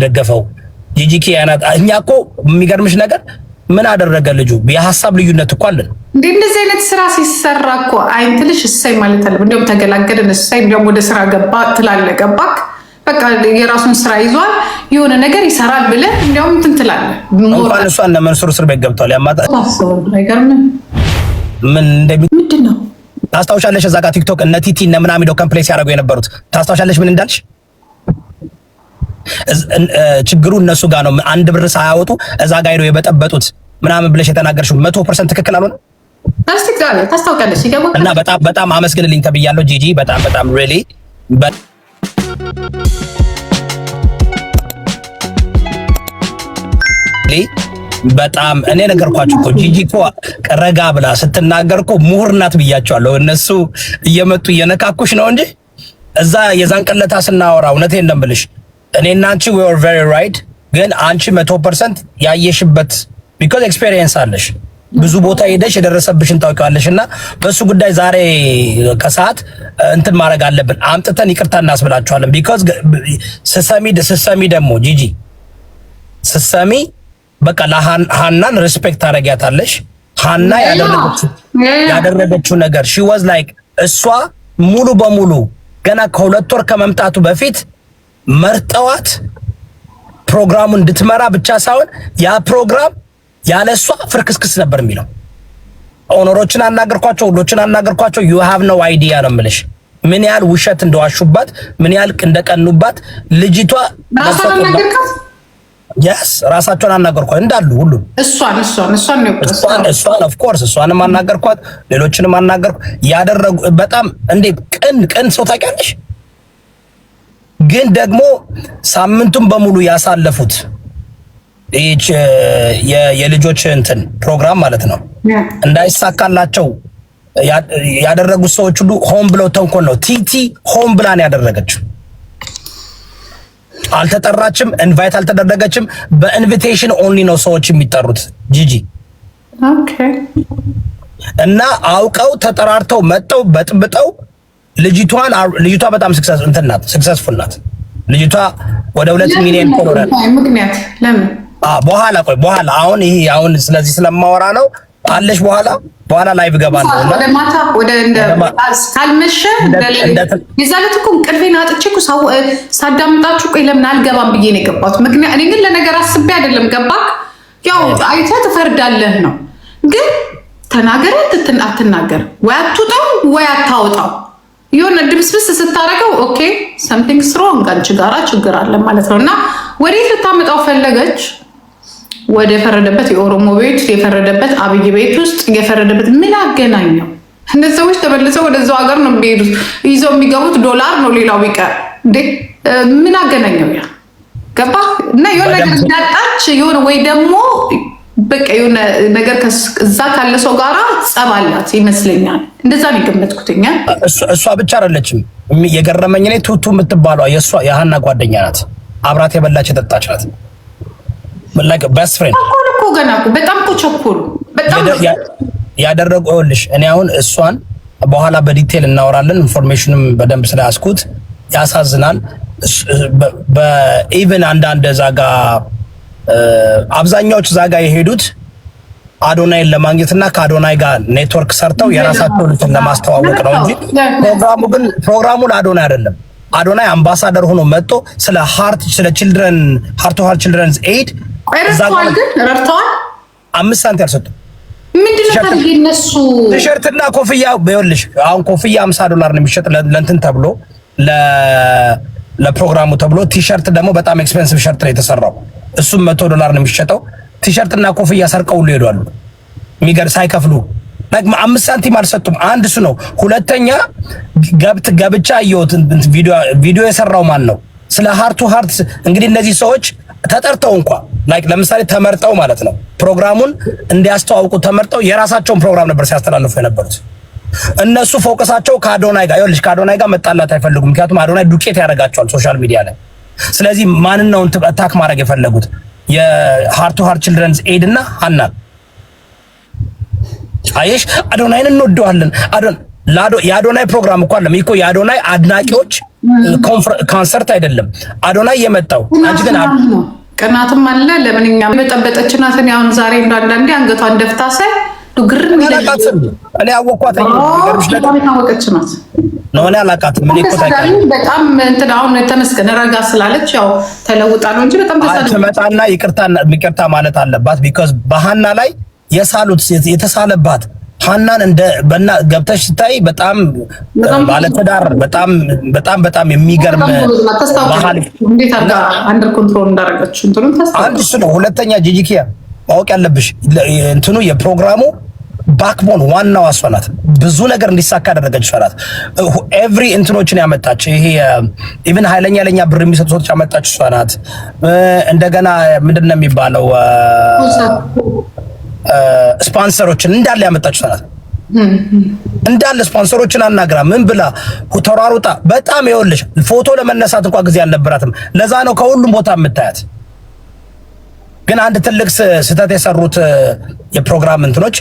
ደገፈው ጂጂኪ ያናት እኛ እኮ የሚገርምሽ ነገር ምን አደረገ ልጁ የሐሳብ ልዩነት እኮ አለን እንደዚህ አይነት ስራ ሲሰራ እኮ አይንትልሽ እሰይ ማለት አለ እንደውም ተገላገለን እሰይ እንደውም ወደ ስራ ገባ ትላለህ ገባክ በቃ የራሱን ስራ ይዟል የሆነ ነገር ይሰራል ብለህ እንደውም እንትን ትላለህ እንኳን እሷ እና መንሱር እስር ቤት ገብቷል ያማጣ አይገርምም ምን ምንድነው ታስታውሻለሽ እዛ ጋር ቲክቶክ እነ ቲቲ እነ ምናምን ሄደው ኮምፕሌክስ ያደርጉ የነበሩት ታስታውሻለሽ ምን እንዳልሽ ችግሩ እነሱ ጋር ነው አንድ ብር ሳያወጡ እዛ ጋር ሄደው የበጠበጡት ምናምን ብለሽ የተናገርሽው 100% ትክክል አልሆነ ታስታውቃለሽ ይገባ እና በጣም አመስግንልኝ ተብያለሁ ጂጂ በጣም ሪሊ በጣም እኔ ነገርኳችሁ እኮ ጂጂ እኮ ረጋ ብላ ስትናገር እኮ ምሁር ናት ብያቸዋለሁ እነሱ እየመጡ እየነካኩሽ ነው እንጂ እዛ የዛን ቀለታ ስናወራ እውነቴን ነው የምልሽ እኔና አንቺ we were very right ግን አንቺ 100% ያየሽበት because experience አለሽ ብዙ ቦታ ሄደሽ የደረሰብሽን ታውቂዋለሽና በሱ ጉዳይ ዛሬ ከሰዓት እንትን ማድረግ አለብን አምጥተን ይቅርታ እናስብላችኋለን because ስሰሚ ደግሞ ጂጂ ስሰሚ በቃ ለሃናን ሪስፔክት ታረጋታለሽ ሃና ያደረገችው ነገር she was like እሷ ሙሉ በሙሉ ገና ከሁለት ወር ከመምጣቱ በፊት መርጠዋት ፕሮግራሙን እንድትመራ ብቻ ሳይሆን ያ ፕሮግራም ያለሷ ፍርክስክስ ነበር የሚለው ኦኖሮችን አናገርኳቸው ሁሎችን አናገርኳቸው you have no idea ነው የምልሽ ምን ያህል ውሸት እንደዋሹባት ምን ያህል እንደቀኑባት ልጅቷ yes ራሳቸውን አናገርኳት እንዳሉ ሁሉ እሷን of course እሷንም አናገርኳት ሌሎችንም አናገርኩ ያደረጉ በጣም እንዴት ቅን ሰው ታውቂያለሽ ግን ደግሞ ሳምንቱን በሙሉ ያሳለፉት የልጆች እንትን ፕሮግራም ማለት ነው እንዳይሳካላቸው ያደረጉት ሰዎች ሁሉ ሆም ብለው ተንኮል ነው ቲቲ ሆም ብላን ያደረገችው አልተጠራችም ኢንቫይት አልተደረገችም በኢንቪቴሽን ኦንሊ ነው ሰዎች የሚጠሩት ጂጂ ኦኬ እና አውቀው ተጠራርተው መጥተው በጥብጠው ልጅቷ በጣም ሰክሰስፉል ናት ልጅቷ ወደ 2 ሚሊዮን ፎሎወር ምክንያት ለምን በኋላ አሁን ስለዚህ ስለማወራ ነው አለሽ በኋላ ላይቭ ገባለሁ ወደ ማታ ወደ እንደ ካልመሸ የዛለት እኮ ቅልቤን አጥቼ እኮ ሳዳምጣችሁ ቆይ ለምን አልገባም ብዬ ነው የገባሁት ምክንያት እኔ ግን ለነገር አስቤ አይደለም ገባክ ያው አይተህ ትፈርዳለህ ነው ግን ተናገረ አትናገር ወይ አትውጣው ወይ አታውጣው የሆነ ድብስብስ ስታረገው ኦኬ something wrong አንቺ ጋራ ችግር አለ ማለት ነውና ወዴት ልታመጣው ፈለገች ወደ ፈረደበት የኦሮሞ ቤት የፈረደበት አብይ ቤት ውስጥ የፈረደበት ምን አገናኘው እነዚህ ሰዎች ተመልሰው ወደዛው ሀገር ነው የሚሄዱት ይዘው የሚገቡት ዶላር ነው ሌላው ቢቀር እንዴ ምን አገናኘው ያ ገባ እና የሆነ ነገር እንዳጣች የሆነ ወይ ደግሞ በቃ የሆነ ነገር ከዛ ካለ ሰው ጋራ ጸባላት ይመስለኛል እንደዛ ነው የገመትኩትኛ እሷ ብቻ አይደለችም የገረመኝ እኔ ቱቱ የምትባለው የሃና ጓደኛ ናት አብራት የበላች የጠጣች ናት like best friend እኮ ገና እኮ በጣም ቸኮሉ በጣም ያደረጉልሽ እኔ አሁን እሷን በኋላ በዲቴል እናወራለን ኢንፎርሜሽንም በደንብ ስለያዝኩት ያሳዝናል በኢቭን አንዳንድ ዛጋ አብዛኛዎች ዛጋ የሄዱት አዶናይን ለማግኘትና ከአዶናይ ጋር ኔትወርክ ሰርተው የራሳቸውን እንትን ለማስተዋወቅ ነው እንጂ ፕሮግራሙ ለአዶናይ አይደለም አዶናይ አምባሳደር ሆኖ መጥቶ ስለ ቺልድረን ሃርት ቱ ሃርት ቺልድረንስ ኤድ ረድተዋል 5 ሳንቲም አልሰጡም ምንድነው ታዲያ እነሱ ቲሸርትና ኮፍያ በይልሽ አሁን ኮፍያ $50 ነው የሚሸጥ ለእንትን ተብሎ ለፕሮግራሙ ተብሎ ቲሸርት ደግሞ በጣም ኤክስፔንሲቭ ሸርት ነው የተሰራው እሱም $100 ነው የሚሸጠው ቲሸርትና ኮፍያ ሰርቀው ሁሉ ሄዷል የሚገር ሳይከፍሉ like 5 ሳንቲም አልሰጡም አንድ እሱ ነው ሁለተኛ ገብቻ አየሁት ቪዲዮ የሰራው ማን ነው ስለ ሃርት ቱ ሃርት እንግዲህ እነዚህ ሰዎች ተጠርተው እንኳን like ለምሳሌ ተመርጠው ማለት ነው ፕሮግራሙን እንዲያስተዋውቁ ተመርጠው የራሳቸውን ፕሮግራም ነበር ሲያስተላልፉ የነበሩት እነሱ ፎከሳቸው ከአዶናይ ጋር ይኸውልሽ ከአዶናይ ጋር መጣላት አይፈልጉም ምክንያቱም አዶናይ ዱቄት ያደርጋቸዋል ሶሻል ሚዲያ ላይ ስለዚህ ማንን ነው አታክ ማድረግ የፈለጉት የሃርት ቱ ሃርት ቺልድረንስ ኤድ እና ሃና አየሽ አዶናይን እንወደዋለን የአዶናይ ፕሮግራም እኮ አለ እኮ የአዶናይ አድናቂዎች ኮንሰርት አይደለም አዶናይ የመጣው አንቺ ግን ቅናትም አለ። ለምንኛ በጠበጠች ናት። እኔ አሁን ዛሬ እንዳንዳንዴ አንገቷን ደፍታ ሳይ ግርም ይላል። እኔ አወኳት ታወቀች ናት ነው እኔ አላውቃትም። ምን እኮ ታውቃለህ በጣም እንትን አሁን ተመስገን ረጋ ስላለች ያው ተለውጣ ነው እንጂ በጣም ትመጣና ይቅርታ ማለት አለባት። ቢኮዝ በሃና ላይ የሳሉት የተሳለባት ሃናን እንደ በእና ገብተሽ ስታይ በጣም ባለትዳር በጣም የሚገርም ባህል እንዴት አድርጋ አንደር ኮንትሮል እንዳደረገችው እንትኑን ታስታውቃለሽ። አንድ እሱ ነው። ሁለተኛ ጂጂኪያ ማወቅ ያለብሽ እንትኑ የፕሮግራሙ ባክቦን ዋናው እሷ ናት። ብዙ ነገር እንዲሳካ ያደረገች እሷ ናት። ኤቭሪ እንትኖችን ያመጣች ይሄ ኢቭን ኃይለኛ ብር የሚሰጡ ሰዎች ያመጣች እሷ ናት። እንደገና ምንድነው የሚባለው ስፖንሰሮችን እንዳለ ያመጣች እሷ ናት። እንዳለ ስፖንሰሮችን አናግራ ምን ብላ ተሯሩጣ በጣም ይኸውልሽ ፎቶ ለመነሳት እንኳን ጊዜ አልነበራትም። ለዛ ነው ከሁሉም ቦታ የምታያት። ግን አንድ ትልቅ ስህተት የሰሩት የፕሮግራም እንትኖች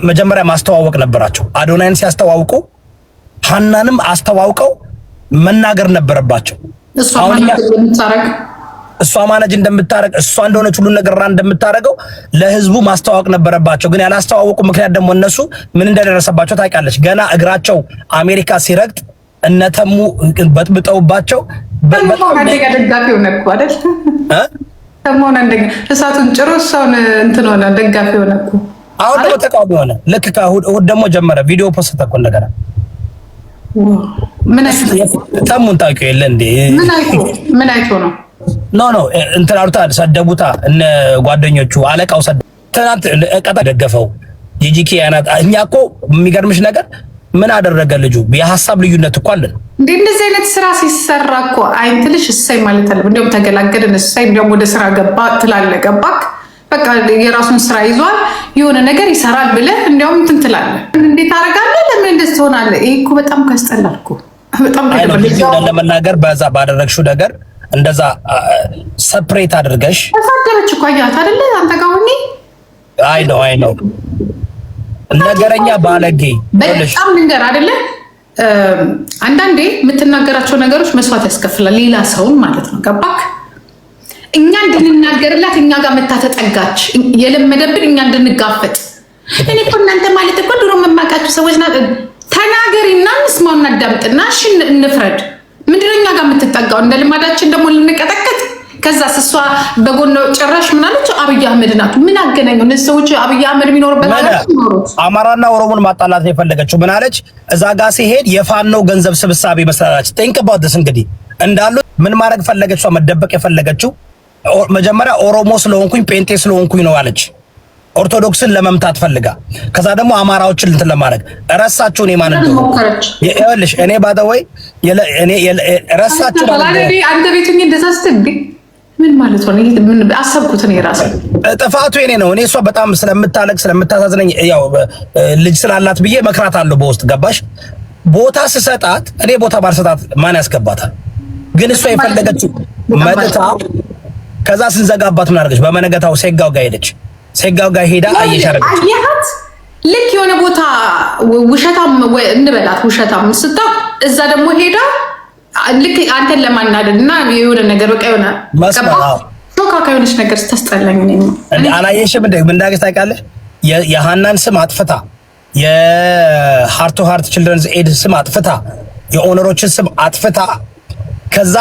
መጀመሪያ ማስተዋወቅ ነበራቸው። አዶናይን ሲያስተዋውቁ ሃናንም አስተዋውቀው መናገር ነበረባቸው። እሷ ማነጅ እንደምታረግ እሷ እንደሆነች ሁሉ ነገር እንደምታረገው ለህዝቡ ማስተዋወቅ ነበረባቸው። ግን ያላስተዋወቁ ምክንያት ደግሞ እነሱ ምን እንደደረሰባቸው ታውቃለች። ገና እግራቸው አሜሪካ ሲረግጥ እነተሙ በጥብጠውባቸው ደጋፊ ሆነ እኮ አይደል ተሞና እንደገና እሳቱን ጭሮ እሷን እንትን ሆነ ደጋፊ ሆነ እኮ። አሁን ደግሞ ተቃውሞ ሆነ። ልክ ከእሑድ ደግሞ ጀመረ ቪዲዮ ፖስት እኮ እንደገና ምን አይቶ ተሙን ታውቂው የለ እንዴ? ምን አይቶ ነው? ኖ እንትን አሉታ ሰደቡታ እነ ጓደኞቹ አለቃው ትናንት ቀጣ ደገፈው ጂጂኪ ያናት። እኛ እኮ የሚገርምሽ ነገር ምን አደረገ ልጁ? የሐሳብ ልዩነት እኮ አለን። እንደዚህ አይነት ስራ ሲሰራ እኮ አይንትልሽ እሰይ ማለት አለ። እንደውም ተገላገልን እሰይ እንደውም ወደ ስራ ገባ ትላለ። ገባክ በቃ የራሱን ስራ ይዟል የሆነ ነገር ይሰራል ብለህ እንደውም እንትን ትላለህ። እንዴት አደርጋለሁ ለምን እንደዚህ ትሆናለህ? ይሄ እኮ በጣም ካስጠላል እኮ በጣም ለመናገር በዛ ባደረግሽው ነገር እንደዛ ሰፕሬት አድርገሽ ተሳደበች እኮ አያት አይደለ አንተ ጋር ሆኜ አይ ነው ነገረኛ ባለጌ በጣም ልንገር አይደለ አንዳንዴ የምትናገራቸው ነገሮች መስዋዕት ያስከፍላል ሌላ ሰውን ማለት ነው። ገባክ? እኛ እንድንናገርላት እኛ ጋር መታ ተጠጋች የለመደብን እኛ እንድንጋፈጥ። እኔ እኮ እናንተ ማለት እኮ ድሮ መማቃችሁ ሰዎች ናት። ተናገሪና እንስማው እናዳምጥና እሺ እንፍረድ። ምንድነው እኛ ጋር የምትጠጋው? እንደ ልማዳችን ደግሞ ልንቀጠቀጥ። ከዛ እሷ በጎን ጭራሽ ምን አለች? አብይ አህመድ ናት። ምን አገናኘው? እነዚህ ሰዎች አብይ አህመድ የሚኖርበት አማራና ኦሮሞን ማጣላት ነው የፈለገችው። ምን አለች? እዛ ጋር ሲሄድ የፋኖ ገንዘብ ስብሳቤ መስራች ቲንክ አባውት ዲስ። እንግዲህ እንዳሉ ምን ማድረግ ፈለገች? እሷ መደበቅ የፈለገችው መጀመሪያ ኦሮሞ ስለሆንኩኝ ጴንጤ ስለሆንኩኝ ነው አለች። ኦርቶዶክስን ለመምታት ፈልጋ ከዛ ደግሞ አማራዎችን እንትን ለማድረግ ረሳችሁ። እኔ ማን እንደሆነ ይኸውልሽ እኔ ባደወይ እኔ ረሳችሁ ማለት ነው። አንተ ቤቱኝ እንደዛስተ እንዴ ምን ማለት ነው? ምን አሰብኩት እኔ ራሴ ጥፋቱ የኔ ነው። እኔ እሷ በጣም ስለምታለቅ ስለምታሳዝነኝ ያው ልጅ ስላላት ብዬ መክራታለሁ በውስጥ ገባሽ። ቦታ ስሰጣት እኔ ቦታ ባልሰጣት ማን ያስገባታል? ግን እሷ የፈለገችው መጥታ ከዛ ስንዘጋባት ምን አደረገች? በመነገታው ሴጋው ጋር ሄደች። ሴጋው ጋር ሄዳ አየሻረገች። አየሃት ልክ የሆነ ቦታ ውሸታም እንበላት ውሸታም ስታ እዛ ደግሞ ሄዳ ልክ አንተን ለማናደድ እና የሆነ ነገር በቃ የሆነ ሾካ ከሆነች ነገር ስታስጠላኝ ነው። አላየሽም? ምን እንዳገች ታውቃለህ? የሃናን ስም አጥፍታ የሃርት ቱ ሃርት ችልድረንስ ኤድ ስም አጥፍታ የኦነሮችን ስም አጥፍታ ከዛ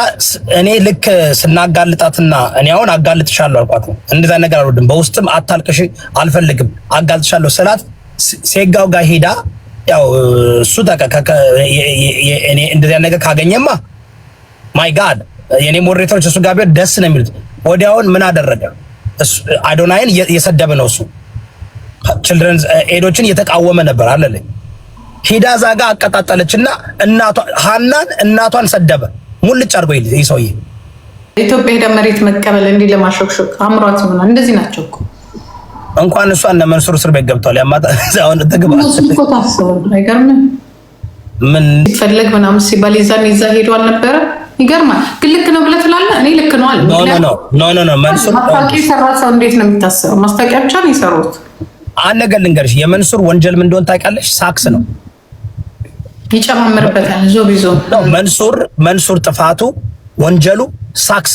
እኔ ልክ ስናጋልጣትና እኔ አሁን አጋልጥሻለሁ አልኳት። እንደዛ ነገር አልወድም፣ በውስጥም አታልቅሽ አልፈልግም አጋልጥሻለሁ ስላት ሴጋው ጋር ሄዳ ያው እሱ እኔ እንደዛ ነገር ካገኘማ ማይ ጋድ የኔ ሞዴሬተሮች እሱ ጋር ቢሆን ደስ ነው የሚሉት። ወዲያውን ምን አደረገ? አዶናይን እየሰደበ ነው እሱ ችልድረንስ ኤዶችን እየተቃወመ ነበር አለልኝ። ሄዳ እዛ ጋር አቀጣጠለችና ሃናን እናቷን ሰደበ። ሙልጭ አድርጎ ይሄ ሰውዬ ኢትዮጵያ ሄዳ መሬት መቀበል እንዲህ ለማሾክሾክ አምሯት ይሆናል። እንደዚህ ናቸው እኮ እንኳን እሷ እነ መንሱር እስር ቤት ገብተዋል። ያማጣ አሁን ተግባ እኮ ታስበው አይገርምም? ምን ይፈልግ ምናምን ሲባል ይዛ ሄዶ አልነበረ? ይገርማል። ግን ልክ ነው ብለህ ትላለህ። እኔ ልክ ነው አለ። ኖ መንሱር ማስታወቂያ የሰራ ሰው እንዴት ነው የሚታሰበው? ማስታወቂያ ብቻ ነው የሰሩት። አንድ ነገር ልንገርሽ፣ የመንሱር ወንጀል ምን እንደሆነ ታውቂያለሽ? ሳክስ ነው። ይጨማምርበታል። ዞ መንሱር ጥፋቱ ወንጀሉ ሳክስ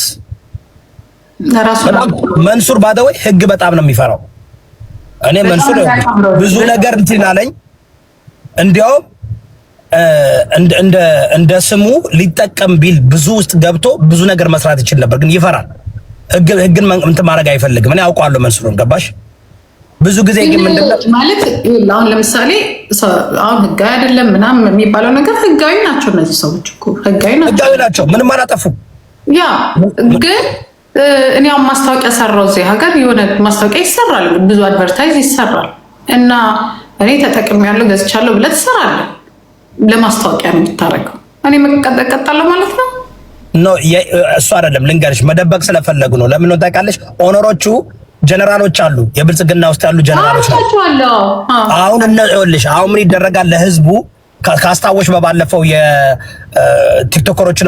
መንሱር ባደወይ ህግ በጣም ነው የሚፈራው። እኔ መንሱር ብዙ ነገር እንትን አለኝ። እንዲያውም እንደ ስሙ ሊጠቀም ቢል ብዙ ውስጥ ገብቶ ብዙ ነገር መስራት ይችል ነበር፣ ግን ይፈራል። ህግን እንትን ማድረግ አይፈልግም። እኔ አውቀዋለሁ መንሱርን፣ ገባሽ? ብዙ ጊዜ ግን ምንድነው ማለት አሁን ለምሳሌ አሁን ህጋዊ አይደለም ምናምን የሚባለው ነገር ህጋዊ ናቸው። እነዚህ ሰዎች እኮ ህጋዊ ናቸው፣ ምንም አላጠፉም። ያ ግን እኔ አሁን ማስታወቂያ ሰራው እዚህ ሀገር የሆነ ማስታወቂያ ይሰራል፣ ብዙ አድቨርታይዝ ይሰራል እና እኔ ተጠቅሜያለሁ ገዝቻለሁ ብለህ ትሰራለህ። ለማስታወቂያ ነው የምታረገው። እኔ መቀጠቀጣለሁ ማለት ነው። ኖ እሱ አይደለም፣ ልንገርሽ፣ መደበቅ ስለፈለጉ ነው። ለምን ነው ታውቃለሽ? ኦነሮቹ ጀነራሎች አሉ፣ የብልጽግና ውስጥ ያሉ ጀነራሎች ናቸው። አሁን ይኸውልሽ፣ አሁን ምን ይደረጋል ለህዝቡ ካስታወሽ በባለፈው የቲክቶከሮችን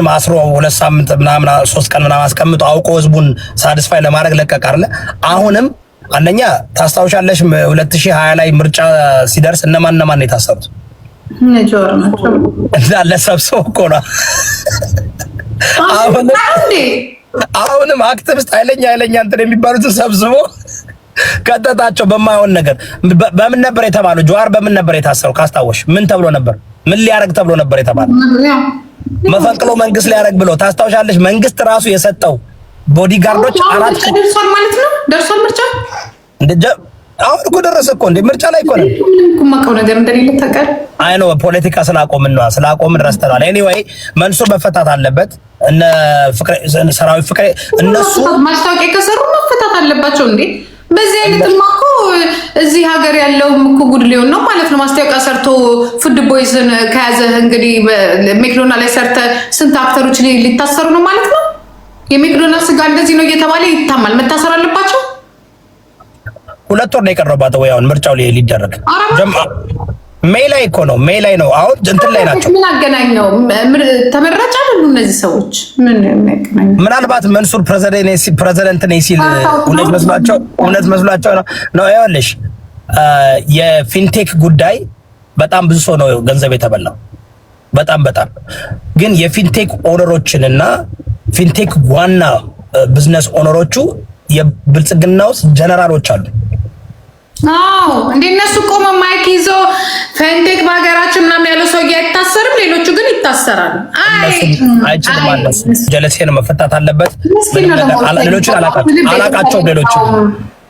ማስሮ 2 ሳምንት ምናምን 3 ቀን ምናምን አስቀምጦ አውቆ ህዝቡን ሳቲስፋይ ለማድረግ ለቀቅ አይደለ? አሁንም አንደኛ ታስታውሻለሽ 2020 ላይ ምርጫ ሲደርስ እነማን ነው የታሰሩት? እንዳለ ሰብስቦ እኮ ነው። አሁንም አክቲቪስት ኃይለኛ እንትን የሚባሉትን ሰብስቦ ከተታቸው በማይሆን ነገር። በምን ነበር የተባለው? ጀዋር በምን ነበር የታሰረው? ካስታወሽ ምን ተብሎ ነበር? ምን ሊያረግ ተብሎ ነበር የተባለው? መፈንቅሎ መንግስት ሊያረግ ብሎ ታስታውሻለሽ? መንግስት ራሱ የሰጠው ቦዲጋርዶች አራት ደርሷል ማለት ነው። ደርሷል ምርጫ አሁን እኮ ደረሰ እኮ እንደ ምርጫ ላይ እኮ ነው። ማቀው ነገር እንደሌለ ታውቃለህ። አይ ነው ፖለቲካ ስላቆምን ረስተናል። ኤኒዌይ መንሱር መፈታት አለበት። እነ ሰራዊት ፍቅሬ እነሱ ማስታወቂያ ከሰሩ መፈታት አለባቸው እንዴ። በዚህ አይነትማ እኮ እዚህ ሀገር ያለው እኮ ጉድ ሊሆን ነው ማለት ነው። ማስታወቂያ ሰርቶ ፉድ ቦይዝን ከያዘ እንግዲህ ሜክዶናልድ ላይ ሰርተ ስንት አክተሮች ሊታሰሩ ነው ማለት ነው። የሜክዶናልድ ስጋ እንደዚህ ነው እየተባለ ይታማል። መታሰር አለባቸው። 2 ወር ነው የቀረባት ወይ አሁን ምርጫው ሊደረግ ሜይ ላይ እኮ ነው። ሜይ ላይ ነው። አሁን እንትን ላይ ናቸው። ምን አገናኘው? ተመራጭ አይደሉ እነዚህ ሰዎች። ምን ያገናኘው? ምናልባት መንሱር ፕሬዚደንት ነኝ ሲል እውነት መስሏቸው ነው። ይኸውልሽ የፊንቴክ ጉዳይ በጣም ብዙ ሰው ነው ገንዘብ የተበላው። በጣም ግን የፊንቴክ ኦነሮችንና ፊንቴክ ዋና ቢዝነስ ኦነሮቹ የብልጽግና ውስጥ ጀነራሎች አሉ። አዎ እንደነሱ ቆመ ማይክ ይዞ ፈንዴክ በሀገራችን ምናምን ያለው ሰው አይታሰርም፣ ሌሎቹ ግን ይታሰራሉ። አይችልም ማለት ጀለሴን መፈታት አለበት። ሌሎቹ አላቃቸው ሌሎቹ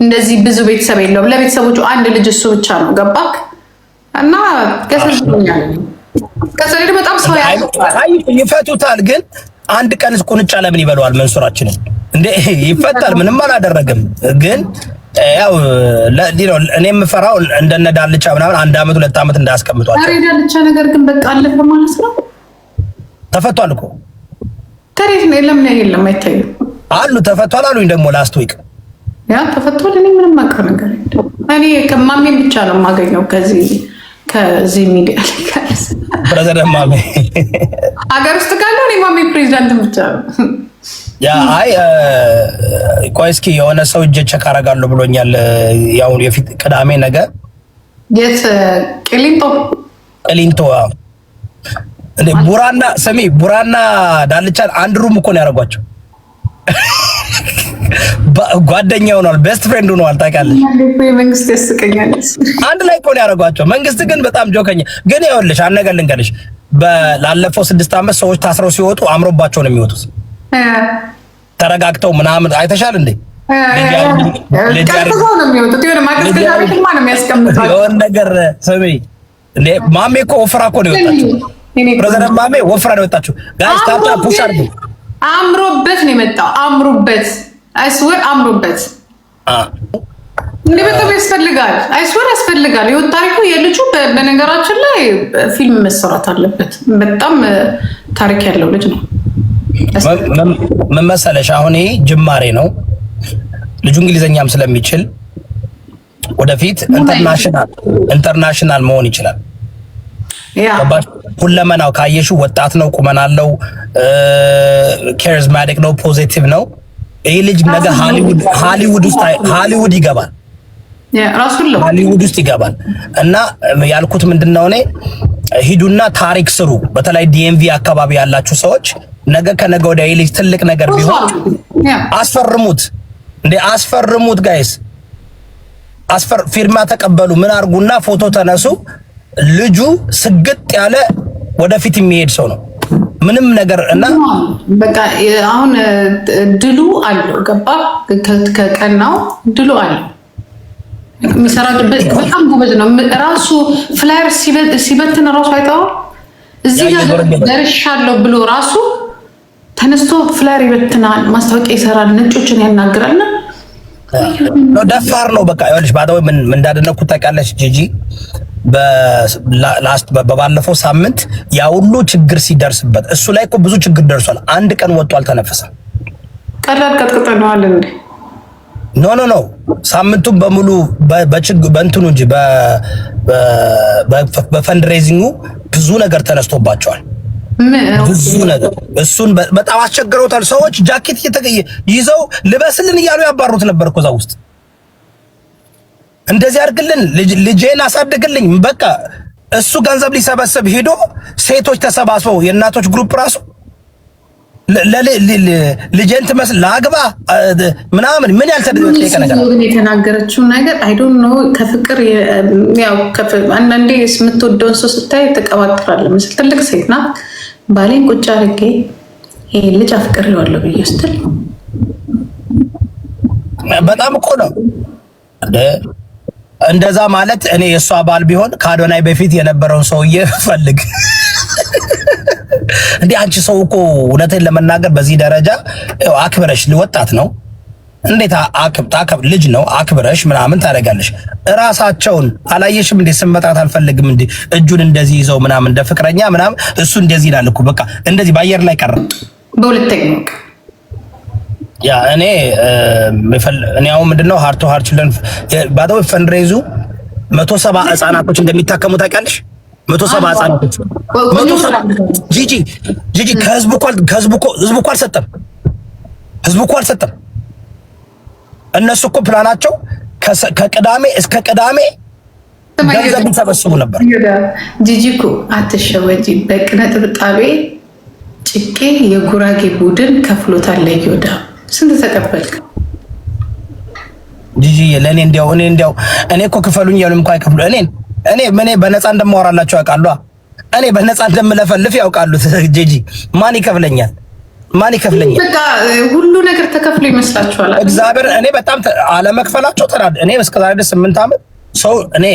እንደዚህ ብዙ ቤተሰብ የለውም። ለቤተሰቦቹ አንድ ልጅ እሱ ብቻ ነው። ገባክ? እና ከሰልኛል ከሰልኝ በጣም ሰው ይፈቱታል። ግን አንድ ቀን ቁንጫ ለምን ይበለዋል? መንሱራችንን እንዴ ይፈታል። ምንም አላደረገም ግን ያው ለዲኖ እኔ የምፈራው እንደነ ዳልቻ ምናምን 1 አመት 2 አመት እንዳያስቀምጧቸው። አሬ ዳልቻ ነገር ግን በቃ አለፈ ማለት ነው። ተፈቷል እኮ ታሪክ ነው። ለምን የለም አይታዩ አሉ ተፈቷል አሉኝ ደግሞ ላስት ዊክ ያ ተፈቷል። እኔ ምንም ማቀር ነገር የለም። እኔ ከማሜን ብቻ ነው የማገኘው ከዚህ ሚዲያ ላይ ካለስ ፕሬዝዳንት ማሜ አገር ውስጥ ካለው እኔ ማሜ ፕሬዝዳንት ብቻ ነው። ያ አይ ቆይ እስኪ የሆነ ሰው እጄ ቸክ አደርጋለሁ ብሎኛል። ያው የፊት ቅዳሜ ነገ የት ቅሊንጦ እንዴ ቡራና ዳልቻን አንድ ሩም እኮ ነው ያደረጓቸው። ጓደኛው ነው፣ ቤስት ፍሬንድ ነው። ታውቂያለሽ? መንግስት ያስቀኛል። አንድ ላይ እኮ ነው ያደረጓቸው። መንግስት ግን በጣም ጆከኛ። ግን ይኸውልሽ አንድ ነገር ልንገርሽ፣ ላለፈው 6 አመት ሰዎች ታስረው ሲወጡ አምሮባቸው ነው የሚወጡት። ተረጋግተው ምናምን አይተሻል እንዴ? የሆነ ነገር ስሚ እንዴ ማሜ እኮ ወፍራ እኮ ነው የወጣችው። ፕሬዝዳንት ማሜ ወፍራ ነው የወጣችው። ጋይስ ታታ ፑሽ አድርጉ። አምሮበት ነው የመጣው። አምሮበት አይስወር አምሮበት እንዴ በጣም ያስፈልጋል። አይስወር ያስፈልጋል። የወጣ ታሪኩ የልጁ በነገራችን ላይ ፊልም መሰራት አለበት። በጣም ታሪክ ያለው ልጅ ነው። ምን መሰለሽ አሁን ይሄ ጅማሬ ነው። ልጁ እንግሊዘኛም ስለሚችል ወደፊት ኢንተርናሽናል መሆን ይችላል። ሁለመናው ካየሽው ወጣት ነው፣ ቁመና አለው፣ ካሪዝማቲክ ነው፣ ፖዚቲቭ ነው። ይሄ ልጅ ነገ ሃሊውድ ይገባል። ሃሊውድ ውስጥ ይገባል። እና ያልኩት ምንድነው እኔ ሂዱና ታሪክ ስሩ። በተለይ ዲኤምቪ አካባቢ ያላችሁ ሰዎች ነገ ከነገ ወዲያ ልጅ ትልቅ ነገር ቢሆን አስፈርሙት እንዴ! አስፈርሙት ጋይስ፣ ፊርማ ተቀበሉ። ምን አርጉና ፎቶ ተነሱ። ልጁ ስግጥ ያለ ወደፊት የሚሄድ ሰው ነው። ምንም ነገር እና በቃ አሁን ድሉ አለው ገባ ከቀናው ድሉ አለው የሚሰራው በጣም ጎበዝ ነው። ራሱ ፍላየር ሲበትን ራሱ አይተው እዚህ ጋር ደርሻለሁ ብሎ ራሱ ተነስቶ ፍላየር ይበትናል፣ ማስታወቂያ ይሰራል፣ ነጮችን ያናግራል። ነው ደፋር ነው በቃ ይኸውልሽ። ባዳው ምን እንዳደነኩት ታውቂያለሽ ጂጂ? በባለፈው ሳምንት ያ ሁሉ ችግር ሲደርስበት እሱ ላይ እኮ ብዙ ችግር ደርሷል። አንድ ቀን ወጥቶ አልተነፈሰም። ቀላል ቀጥቅጠነዋል እንዴ? ኖ ሳምንቱን በሙሉ በችግር በእንትኑ እንጂ በፈንድሬዚንጉ ብዙ ነገር ተነስቶባቸዋል። ብዙ ነገር እሱን በጣም አስቸግረውታል። ሰዎች ጃኬት ይዘው ልበስልን እያሉ ያባሩት ነበር እኮ እዛ ውስጥ። እንደዚህ አድርግልን፣ ልጄን አሳድግልኝ። በቃ እሱ ገንዘብ ሊሰበስብ ሄዶ ሴቶች ተሰባስበው የእናቶች ግሩፕ ራሱ ልጄን ትመስል ላግባ ምናምን ምን ያልተደረገ ነገር ነው የተናገረችው ነገር አይ ዶንት ኖ። ከፍቅር ያው አንዳንዴ የምትወደውን ሰው ስታይ ተቀባጥራለህ ምስል ትልቅ ሴት ናት። ባሌን ቁጭ አድርጌ ይሄ ልጅ አፍቅሬዋለሁ ብዬ ስትል በጣም እኮ ነው እንደዛ ማለት። እኔ የእሷ ባል ቢሆን ከአዶናይ በፊት የነበረውን ሰውዬ ፈልግ እንዴ! አንቺ ሰው እኮ እውነትን ለመናገር በዚህ ደረጃ አክብረሽ ወጣት ነው እንዴት ልጅ ነው አክብረሽ ምናምን ታደርጋለሽ። እራሳቸውን አላየሽም እንዴ? ስመጣት አልፈልግም እንዴ እጁን እንደዚህ ይዘው ምናምን እንደ ፍቅረኛ ምናምን እሱ እንደዚህ ይላል እኮ በቃ እንደዚህ በአየር ላይ ቀረ። በሁለተኛው ያ እኔ አሁን ምንድነው ሃርት ቱ ሃርት ችልድረን ባዶ ፈንድሬዙ 170 ህጻናቶች እንደሚታከሙ ታውቂያለሽ? 170 ህጻናቶች ጂጂ ከህዝቡ እኮ አልሰጠም። እነሱ እኮ ፕላናቸው ከቅዳሜ እስከ ቅዳሜ ገንዘብ ሊሰበስቡ ነበር። ጂጂ እኮ አትሸወጂ። በቅነ ጥብጣቤ ጭቄ የጉራጌ ቡድን ከፍሎታል ለይሁዳ። ስንት ተቀበልክ ጂጂ? ለኔ እኔ እኮ ክፈሉኝ ያሉም እንኳን አይከፍሉ። እኔ በነፃ እንደማወራላቸው ያውቃሉ። እኔ በነፃ እንደምለፈልፍ ያውቃሉ። ጂጂ ማን ይከፍለኛል? በቃ ሁሉ ነገር ተከፍሎ ይመስላችኋል? እግዚአብሔር እኔ በጣም አለመክፈላቸው ተናድ እኔ እስከ ዛሬ 8 ዓመት ሰው እኔ